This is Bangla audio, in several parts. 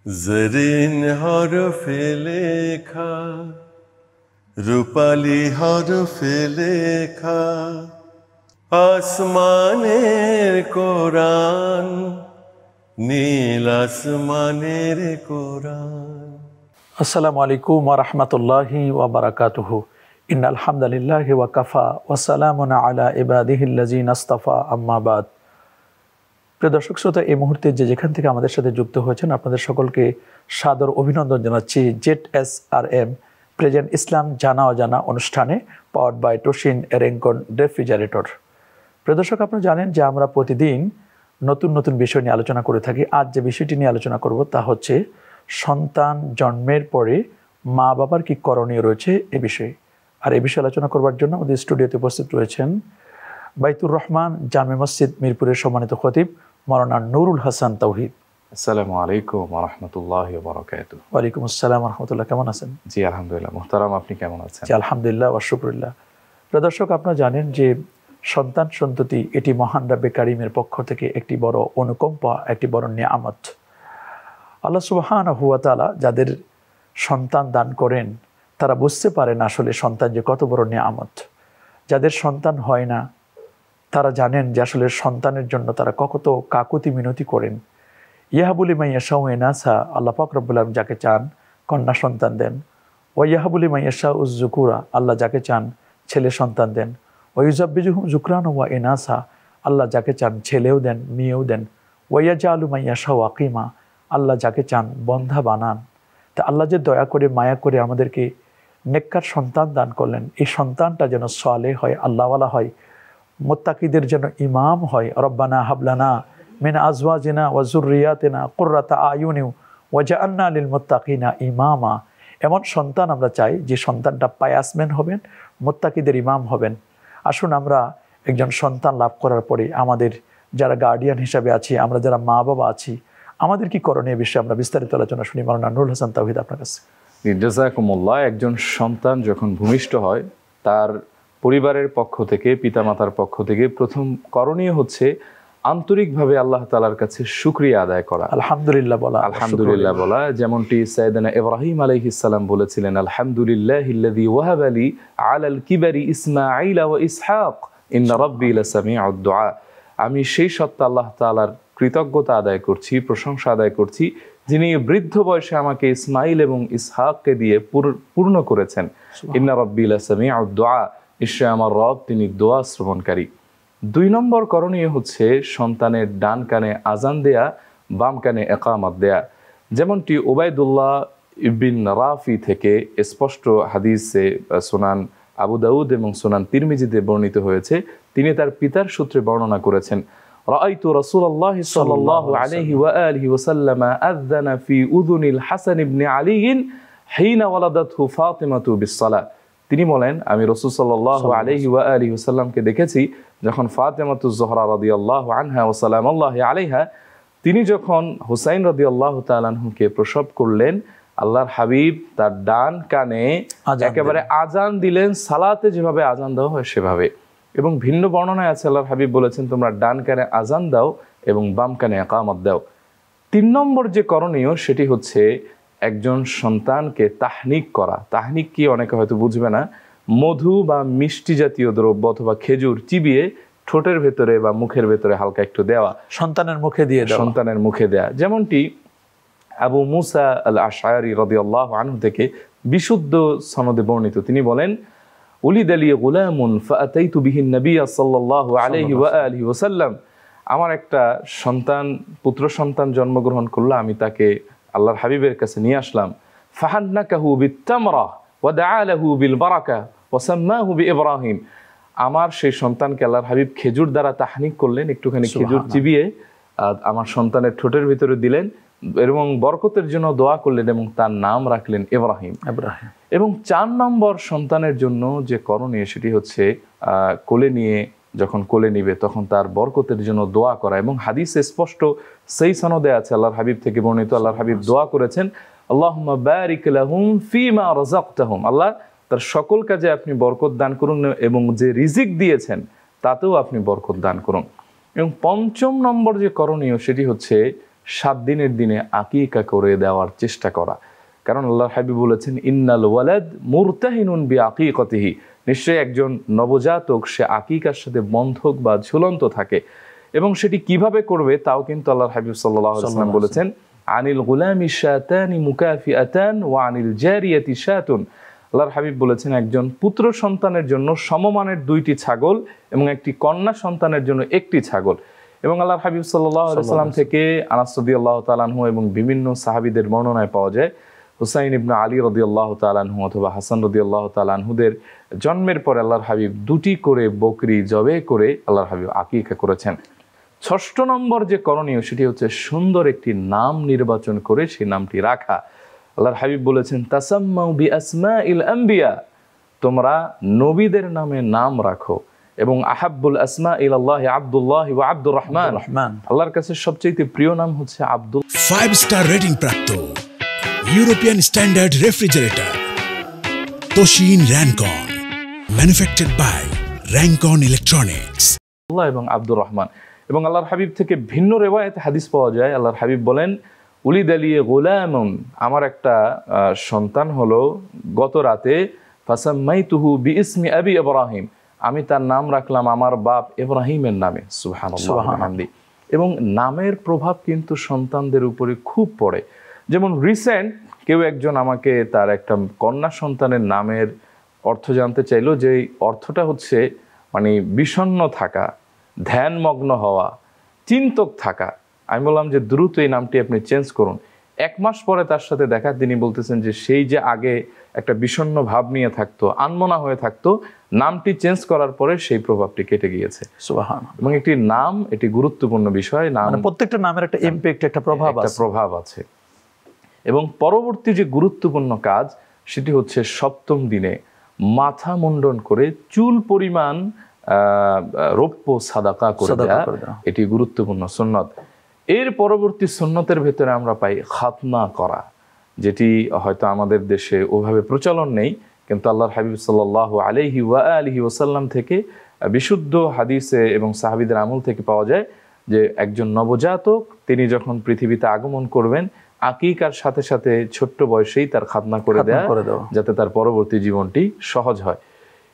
জরিন হরফে লেখা, রূপালি হরফে লেখা, আসমানের কোরআন, নীল আসমানের কোরআন। আসসালামু আলাইকুম ওয়া রাহমাতুল্লাহি ওয়া বারাকাতুহু। ইন্নাল হামদালিল্লাহি ওয়া কাফা ওয়া সালামুন আলা ইবাদিহিল্লাযিনা ইসতাফা, আম্মা বাদ। প্রিয় দর্শক শ্রোতা, এই মুহূর্তে যেখান থেকে আমাদের সাথে যুক্ত হয়েছেন আপনাদের সকলকে সাদর অভিনন্দন জানাচ্ছি ZSRM প্রেজেন্ট ইসলাম জানা অজানা অনুষ্ঠানে, পাওয়ার্ড বাই টোশিন এরেঙ্কন রেফ্রিজারেটর। প্রিয় দর্শক, আপনারা জানেন যে আমরা প্রতিদিন নতুন নতুন বিষয় নিয়ে আলোচনা করে থাকি। আজ যে বিষয়টি নিয়ে আলোচনা করব তা হচ্ছে সন্তান জন্মের পরে মা বাবার কি করণীয় রয়েছে এ বিষয়ে। আর এ বিষয়ে আলোচনা করবার জন্য আমাদের স্টুডিওতে উপস্থিত রয়েছেন বাইতুর রহমান জামে মসজিদ মিরপুরের সম্মানিত খতিব মাওলানা নুরুল হাসান তাওহিদ। আসসালামু আলাইকুম ওয়া রাহমাতুল্লাহি ওয়া বারাকাতুহু। ওয়ালাইকুম আসসালাম ওয়া রাহমাতুল্লাহ। কেমন আছেন? জি আলহামদুলিল্লাহ। মুহতারাম, আপনি কেমন আছেন? জি আলহামদুলিল্লাহ ওয়া শুকরিল্লাহ। প্রিয় দর্শক, আপনারা জানেন যে সন্তান সন্ততি এটি মহান রাব্বে কারিমের পক্ষ থেকে একটি বড় অনুকম্পা, একটি বড় নিয়ামত। আল্লাহ সুবহানাহু ওয়া তাআলা যাদের সন্তান দান করেন তারা বুঝতে পারেন আসলে সন্তান যে কত বড় নিয়ামত। যাদের সন্তান হয় না তারা জানেন যে আসলে সন্তানের জন্য তারা কত কাকুতি মিনতি করেন। ইয়াহাবুলি মাইয়াশাউ ইনাসা, আল্লাহ পাক রব্বুল আলামিন যাকে চান কন্যা সন্তান দেন। ও ইয়াহাবুলি মাইয়াশাউ যুকুরা, আল্লাহ যাকে চান ছেলে সন্তান দেন। ও ইউজাব্বিজুহুম যুকরান ওয়া ইনাসা, আল্লাহ যাকে চান ছেলেও দেন মেয়েও দেন। ওয়াইয়াজালু মাইয়াশাউ আকিমা, আল্লাহ যাকে চান বন্ধা বানান। তা আল্লাহ যে দয়া করে মায়া করে আমাদেরকে নেককার সন্তান দান করলেন, এই সন্তানটা যেন সালেহ হয়, আল্লাহওয়ালা হয়, মুত্তাকিদের যেন ইমাম হয়। রব্বানা হাবলানা মিন আজওয়াজিনা ওয়া যুররিয়াতিনা কুররাতা আয়ুনি ওয়াজআলনা লিল মুত্তাকিনা ইমামা। এমন সন্তান আমরা চাই যে সন্তানটা পায়াসম্যান হবেন, মুত্তাকিদের ইমাম হবেন। আসুন আমরা একজন সন্তান লাভ করার পরে আমাদের যারা গার্ডিয়ান হিসাবে আছি, আমরা যারা মা বাবা আছি, আমাদের কি করণীয় বিষয়ে আমরা বিস্তারিত আলোচনা শুনি। মাওলানা নুরুল হাসান তাওহিদ, আপনার কাছে। জাযাকুমুল্লাহ। একজন সন্তান যখন ভূমিষ্ঠ হয় তার পরিবারের পক্ষ থেকে, পিতামাতার পক্ষ থেকে প্রথম করণীয় হচ্ছে আন্তরিকভাবে আল্লাহ তাআলার কাছে শুকরিয়া আদায় করা, আলহামদুলিল্লাহ বলা। আলহামদুলিল্লাহ বলা। যেমনটি সাইয়েদানা ইব্রাহিম আলাইহিস সালাম বলেছিলেন, আলহামদুলিল্লাহিল্লাযী ওয়াহাবা লি আলাল কিবারি ইসমাঈল ওয়া ইসহাক ইন্না রাব্বী লাসামিউদ দুআ। আমি সেই সত্তা আল্লাহ তাআলার কৃতজ্ঞতা আদায় করছি, প্রশংসা আদায় করছি, যিনি বৃদ্ধ বয়সে আমাকে ইসমাইল এবং ইসহাককে দিয়ে পূর্ণ করেছেন। ইন্না রাব্বী লাসামিউদ দুআ, নিশ্চয় আমার রব তিনি দোয়া শ্রবণকারী। 2 নম্বর করণীয় হচ্ছে সন্তানের ডান কানে আজান দেয়া, বাম কানে ইকামত দেয়া। যেমনটি উবাইদুল্লাহ ইবন রাফি থেকে স্পষ্ট হাদিসে সুনান আবু দাউদ এবং সুনান তিরমিজিতে বর্ণিত হয়েছে। তিনি তার পিতার সূত্রে বর্ণনা করেছেন, রাআইতু রাসূলুল্লাহ সাল্লাল্লাহু আলাইহি ওয়া আলিহি ওয়াসাল্লাম আযানা ফি উযুনিল হাসান ইবনে আলী হিনা ওয়ালাদাতহু ফাতিমাতু বিসসালাহ। তিনি বলেন, আমি রাসূল সাল্লাল্লাহু আলাইহি ওয়া আলিহি ওয়াসাল্লামকে দেখেছি যখন ফাতিমাতুজ জোহরা রাদিয়াল্লাহু আনহা ওয়া সালামুল্লাহি আলাইহা তিনি যখন হুসাইন রাদিয়াল্লাহু তাআলা আনহুকে প্রসব করলেন, আল্লাহর হাবিব তার ডান কানে একেবারে আজান দিলেন, সালাতে যেভাবে আজান দেওয়া হয় সেভাবে। এবং ভিন্ন বর্ণনায় আছে আল্লাহর হাবিব বলেছেন, তোমরা ডান কানে আজান দাও এবং বাম কানে ইকামত দাও। 3 নম্বর যে করণীয় সেটি হচ্ছে একজন সন্তানকে তাহনিক করা। তাহনিক কি অনেকে হয়তো বুঝবে না, মধু বা মিষ্টি জাতীয় দ্রব্য অথবা খেজুর চিবিয়ে ঠোঁটের ভেতরে বা মুখের ভেতরে হালকা একটু দেওয়া, সন্তানের মুখে দেওয়া। যেমনটি আবু মুসা আল আশআরি রাদিয়াল্লাহু আনহু থেকে বিশুদ্ধ সনদে বর্ণিত, তিনি বলেন, উলিদা লি গুলামুন ফাআতাইতু বিহিন নবী সাল্লাল্লাহু আলাইহি ওয়া আলিহি ওয়াসাল্লাম। আমার একটা সন্তান, পুত্র সন্তান জন্মগ্রহণ করলো, আমি তাকে আল্লাহর হাবিবের কাছে নিয়ে আসলাম। ফাহান্নাকাহু বিত্তামরা ওয়া দাআ লাহু বিল বারাকা ওয়া সাম্মাহু বিইব্রাহিম। আমার সেই সন্তানকে আল্লাহর হাবিব খেজুর দ্বারা তাহনিক করলেন, একটুখানি খেজুর চিবিয়ে আমার সন্তানের ঠোঁটের ভিতরে দিলেন এবং বরকতের জন্য দোয়া করলেন এবং তার নাম রাখলেন ইব্রাহিম। এবং 4 নম্বর সন্তানের জন্য যে করণীয় সেটি হচ্ছে যখন কোলে নিবে তখন তার বরকতের জন্য দোয়া করা। এবং হাদিসে স্পষ্ট সেই সনদে আছে, আল্লাহর হাবিব থেকে বর্ণিত, আল্লাহর হাবিব দোয়া করেছেন, আল্লাহুম্মা বারিক লাহুম ফিমা রাযাকতাহুম, আল্লাহ তার সকল কাজে আপনি বরকত দান করুন এবং যে রিজিক দিয়েছেন তাতেও আপনি বরকত দান করুন। এবং 5ম নম্বর যে করণীয় সেটি হচ্ছে 7 দিনের দিনে আকিকা করে দেওয়ার চেষ্টা করা। কারণ আল্লাহর হাবিব বলেছেন, ইন্নাল ওয়ালাদ মুরতাহিনুন বিআকিকাতিহি, নিশ্চয়ই একজন নবজাতক সে আকিকার সাথে বন্ধক বা ঝুলন্ত থাকে। এবং সেটি কিভাবে করবে তাও কিন্তু আল্লাহর হাবিব সাল্লাল্লাহু আলাইহি ওয়াসাল্লাম বলেছেন, আনিল গুলামি শাতানি মুকাফিআতান ওয়া আনিল জারিয়াতি শাতুন। আল্লাহর হাবিব বলেছেন, একজন পুত্র সন্তানের জন্য সমমানের 2টি ছাগল এবং একটি কন্যা সন্তানের জন্য 1টি ছাগল। এবং আল্লাহর হাবিব সাল্লাল্লাহু আলাইহি ওয়াসাল্লাম থেকে আনাস রাদিয়াল্লাহু তাআলা আনহু এবং বিভিন্ন সাহাবীদের বর্ণনায় পাওয়া যায়, হুসাইন ইবনে আলী রাদিয়াল্লাহু তাআলা আনহু অথবা হাসান রাদিয়াল্লাহু তাআলা আনহুদের জন্মের পরে আল্লাহর হাবিব 2টি করে বকরি জবে করে আল্লাহর হাবিব আকিকা করেছেন। 6 নম্বর যে করণীয় সেটি হচ্ছে সুন্দর একটি নাম নির্বাচন করে সেই নামটি রাখা। আল্লাহর হাবিব বলেছেন, তাসাম্মাউ বিআসমাইল আম্বিয়া, তোমরা নবীদের নামে নাম রাখো। এবং আহাব্বুল আসমা ইলাল্লাহি আব্দুল্লাহ ওয়া আব্দুর রহমান, আল্লাহর কাছে সবচেয়ে প্রিয় নাম হচ্ছে আব্দুল। 5 স্টার রেটিং প্রাপ্ত European standard refrigerator Toshin Rankon, manufactured by Rankon electronics. Allah এবং আব্দুর রহমান। এবং আল্লাহর হাবিব থেকে ভিন্ন রিওয়ায়াতে হাদিস পাওয়া যায়, আল্লাহর হাবিব বলেন, উলিদালিয়ে গোলামুন, আমার একটা সন্তান হলো গত রাতে, ফাসাম্মাইতুহু বিইসমি আবি ইব্রাহিম, আমি তার নাম রাখলাম আমার বাপ ইব্রাহিমের নামে। সুবহানাল্লাহ ওয়া বিহামদি। এবং নামের প্রভাব কিন্তু সন্তানদের উপরে খুব পড়ে। যেমন রিসেন্ট কেউ একজন আমাকে তার একটা কন্যা সন্তানের নামের অর্থ জানতে চাইলো, যে অর্থটা হচ্ছে মানে বিষণ্ণ থাকা, ধ্যানমগ্ন হওয়া, চিন্তক থাকা। আমি বললাম যে দ্রুত এই নামটি আপনি চেঞ্জ করুন। 1 মাস পরে তার সাথে দেখা, তিনি বলতেছেন যে সেই যে আগে একটা বিষণ্ণ ভাব নিয়ে থাকতো, আনমনা হয়ে থাকতো, নামটি চেঞ্জ করার পরে সেই প্রভাবটি কেটে গিয়েছে। সুবহানাল্লাহ। এবং একটি নাম এটি গুরুত্বপূর্ণ বিষয়, নাম প্রত্যেকটা নামের একটা ইমপ্যাক্ট, একটা প্রভাব আছে। এবং পরবর্তী যে গুরুত্বপূর্ণ কাজ সেটি হচ্ছে 7ম দিনে মাথা মুন্ডন করে চুল পরিমাণ রৌপ্য সাদাকা করে দেয়া, এটি গুরুত্বপূর্ণ সুন্নত। এর পরবর্তী সুন্নতের ভেতরে আমরা পাই খাতনা করা, যেটি হয়তো আমাদের দেশে ওভাবে প্রচলন নেই, কিন্তু আল্লাহর হাবিব সাল্লাল্লাহু আলাইহি ওয়া আলিহি ওয়াসাল্লাম থেকে বিশুদ্ধ হাদিসে এবং সাহাবীদের আমল থেকে পাওয়া যায় যে একজন নবজাতক তিনি যখন পৃথিবীতে আগমন করবেন, আকিকার সাথে সাথে ছোট্ট বয়সেই তার খাতনা করে দেয়া, যাতে তার পরবর্তী জীবনটি সহজ হয়।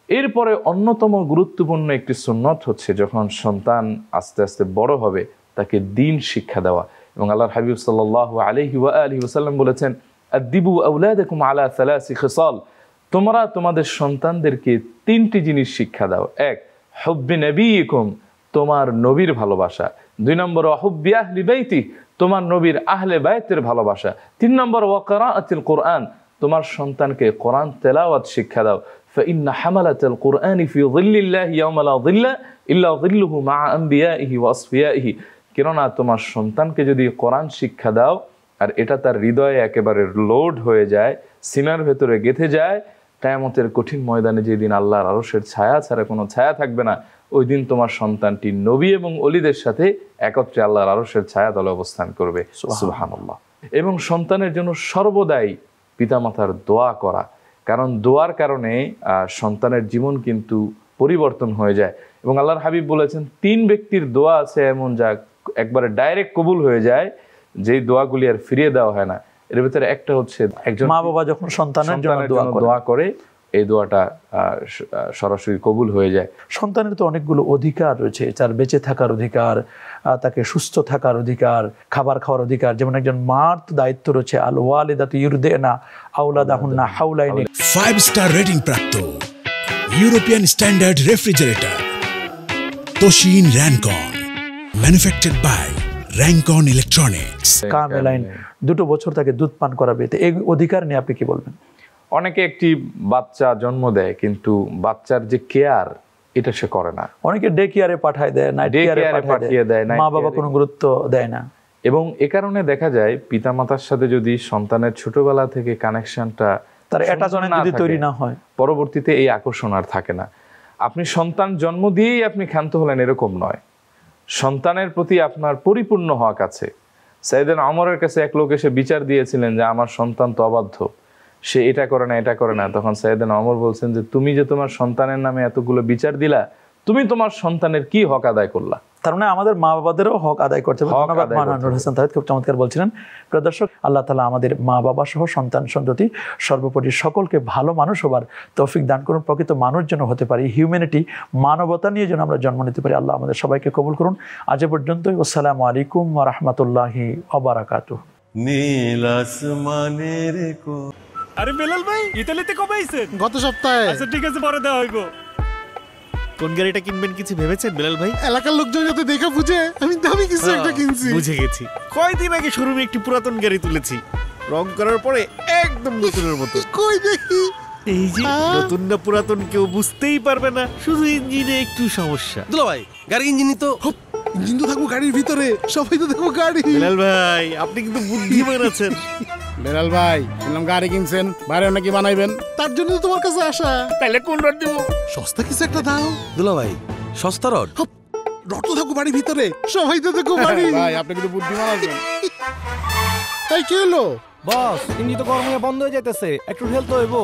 এরপরে অন্যতম গুরুত্বপূর্ণ একটি সুন্নত হচ্ছে যখন সন্তান আস্তে আস্তে বড় হবে তাকে দ্বীন শিক্ষা দেওয়া। এবং আল্লাহর হাবিব সাল্লাল্লাহু আলাইহি ওয়া আলিহি ওয়াসাল্লাম বলেছেন, আদিবু আওলাদাকুম আলা সালাসি খিসাল, তোমরা তোমাদের সন্তানদেরকে 3টি জিনিস শিক্ষা দাও। 1, হুব্বি নবিয়িকুম, তোমার নবীর ভালোবাসা। 2 নম্বর, হুব্বি আহলি বাইতি, তোমার নবীর আহলে বাইতের ভালোবাসা। 3 নম্বর, ওয়া কিরাআতিল কুরআন, তোমার সন্তানকে কোরআন তেলাওয়াত শিক্ষা দাও। ফাইন্না হামালাতাল কুরআনি ফি যিল্লিল্লাহি ইয়াওমা লা যিল্লা ইল্লা যিল্লুহু মা আম্বিয়াইহি ওয়া আসফিয়াইহি, কেননা তোমার সন্তানকে যদি কোরআন শিক্ষা দাও আর এটা তার হৃদয়ে একেবারে লোড হয়ে যায়, সিনার ভেতরে গেঁথে যায়, কিয়ামতের কঠিন ময়দানে যেদিন আল্লাহর আরশের ছায়া ছাড়া কোনো ছায়া থাকবে না, ওই দিন তোমার সন্তানটি নবী এবং ওলিদের সাথে একত্রে আল্লাহর আরশের ছায়া তলে অবস্থান করবে। সুবহানাল্লাহ। এবং সন্তানের জন্য সর্বদাই পিতামাতার দোয়া করা, কারণ দোয়ার কারণে সন্তানের জীবন কিন্তু পরিবর্তন হয়ে যায়। এবং আল্লাহর হাবিব বলেছেন 3 ব্যক্তির দোয়া আছে এমন যা একবারে ডাইরেক্ট কবুল হয়ে যায়, যেই দোয়াগুলি আর ফিরিয়ে দেওয়া হয় না। এর ভিতরে একটা হচ্ছে একজন মা বাবা যখন সন্তানের জন্য দোয়া করে, এই দোয়াটা সরাসরি কবুল হয়ে যায়। সন্তানের তো অনেকগুলো অধিকার রয়েছে, তার বেঁচে থাকার অধিকার, তাকে সুস্থ থাকার অধিকার, খাবার খাওয়ার অধিকার। যেমন একজন মার তো দায়িত্ব রয়েছে, আল ওয়ালিদাতু ইউরদিনা আওলাদাহুন্না হাওলাইনি। 5 স্টার রেটিং প্রাপ্ত European standard refrigerator Toshin Rankon, manufactured by Rankon electronics. কামেলাইন 2 বছর তাকে দুধ পান করাবে, তো এই অধিকার নিয়ে আপনি কি বলবেন? অনেকে একটি বাচ্চা জন্ম দেয় কিন্তু বাচ্চার যে কেয়ার এটা সে করে না, অনেকে ডে কেয়ারে পাঠায় দেয়, নাইট কেয়ারে পাঠিয়ে দেয়, মা বাবা কোনো গুরুত্ব দেয় না। এবং এ কারণে দেখা যায় পিতামাতার সাথে যদি সন্তানের ছোটবেলা থেকে কানেকশনটা, তার অ্যাটাচমেন্ট যদি তৈরি না হয়, পরবর্তীতে এই আকর্ষণ আর থাকে না। আপনি সন্তান জন্ম দিয়েই আপনি ক্ষান্ত হলেন এরকম নয়, সন্তানের প্রতি আপনার পরিপূর্ণ হক আছে। সাইয়েদনা ওমরের কাছে এক লোক এসে বিচার দিয়েছিলেন যে আমার সন্তান তো অবাধ্য, সে এটা করে না এটা করে না। তখন সাইয়েদনা ওমর বলছেন যে তুমি যে তোমার সন্তানের নামে এতগুলো বিচার দিলা, তুমি তোমার সন্তানের কি হক আদায় করলা? তার মানে আমাদের মা বাবাদেরও হক আদায় করতে হবে। হক ধন্যবাদ আদায় মাওলানা করতে নূর হোসেন তাহিদ, খুব চমৎকার বলছিলেন। প্রিয় দর্শক, আল্লাহ তাআলা আমাদের মা বাবা সহ সন্তান সন্ততি সর্বোপরি সকলকে ভালো মানুষ হবার তৌফিক দান করুন, প্রকৃত মানুষ যেন হতে পারি, হিউম্যানিটি মানবতা নিয়ে যেন আমরা জন্ম নিতে পারি। আল্লাহ আমাদের সবাইকে কবুল করুন। আজ পর্যন্তই। আসসালামু আলাইকুম ওয়া রাহমাতুল্লাহি ওয়া বারাকাতুহু। নীল আসমানের কোরান। আরে বেলাল ভাই, ইতালিতে কবে আইছেন? গত সপ্তাহে। আচ্ছা ঠিক আছে, পরে দেওয়া হইব। কোন গাড়িটা কিনবেন কিছু ভেবেছেন বেলাল ভাই? এলাকার লোকজন যাতে দেখা বুঝে আমি দামি কিছু একটা কিনছি। বুঝে গেছি। কয়দিন আগে শোরুমে একটি পুরাতন গাড়ি তুলেছি, রং করার পরে একদম নতুনের মতো। কই দেখি। এই যে নতুন না পুরাতন কেউ বুঝতেই পারবে না, শুধু ইঞ্জিনে একটু সমস্যা। দুলা ভাই, গাড়ি ইঞ্জিনই তো। ইঞ্জিন তো থাকবো গাড়ির ভিতরে, সবাই তো দেখবো গাড়ি। বেলাল ভাই, আপনি কিন্তু বুদ্ধিমান আছেন। বেলাল ভাই, শুনলাম গাড়ি কিনছেন, বাইরে নাকি বানাইবেন, তার জন্য তো তোমার কাছে আসা। তাহলে কোন রড দিব? সস্তা কিছু একটা দাও। দুলা ভাই, সস্তা রড। রড তো থাকবো বাড়ির ভিতরে, সবাই তো দেখবো বাড়ি। ভাই আপনি কিন্তু বুদ্ধিমান আছেন। তাই কি হলো? বস, ইঞ্জিন তো গরম হয়ে বন্ধ হয়ে যাইতেছে, একটু হেলতে হইব।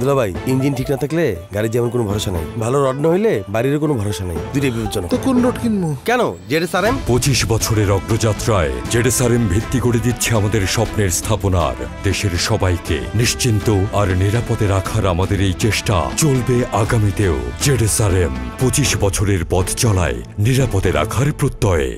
দুলা ভাই, ইঞ্জিন ঠিক না থাকলে গাড়ির যেমন কোনো ভরসা নাই, ভালো রড না হইলে বাড়িরও কোনো ভরসা নাই, দুইটাই বিপজ্জনক। তো কোন রড কিনবো? কেন, জেডএসআরএম 25 বছরের অগ্রযাত্রায় জেডএসআরএম ভিত্তি করে দিচ্ছে আমাদের স্বপ্নের স্থাপনার। দেশের সবাইকে নিশ্চিন্ত আর নিরাপদে রাখার আমাদের এই চেষ্টা চলবে আগামীতেও। জেডএসআরএম 25 বছরের পথ চলায় নিরাপদে রাখার প্রত্যয়ে।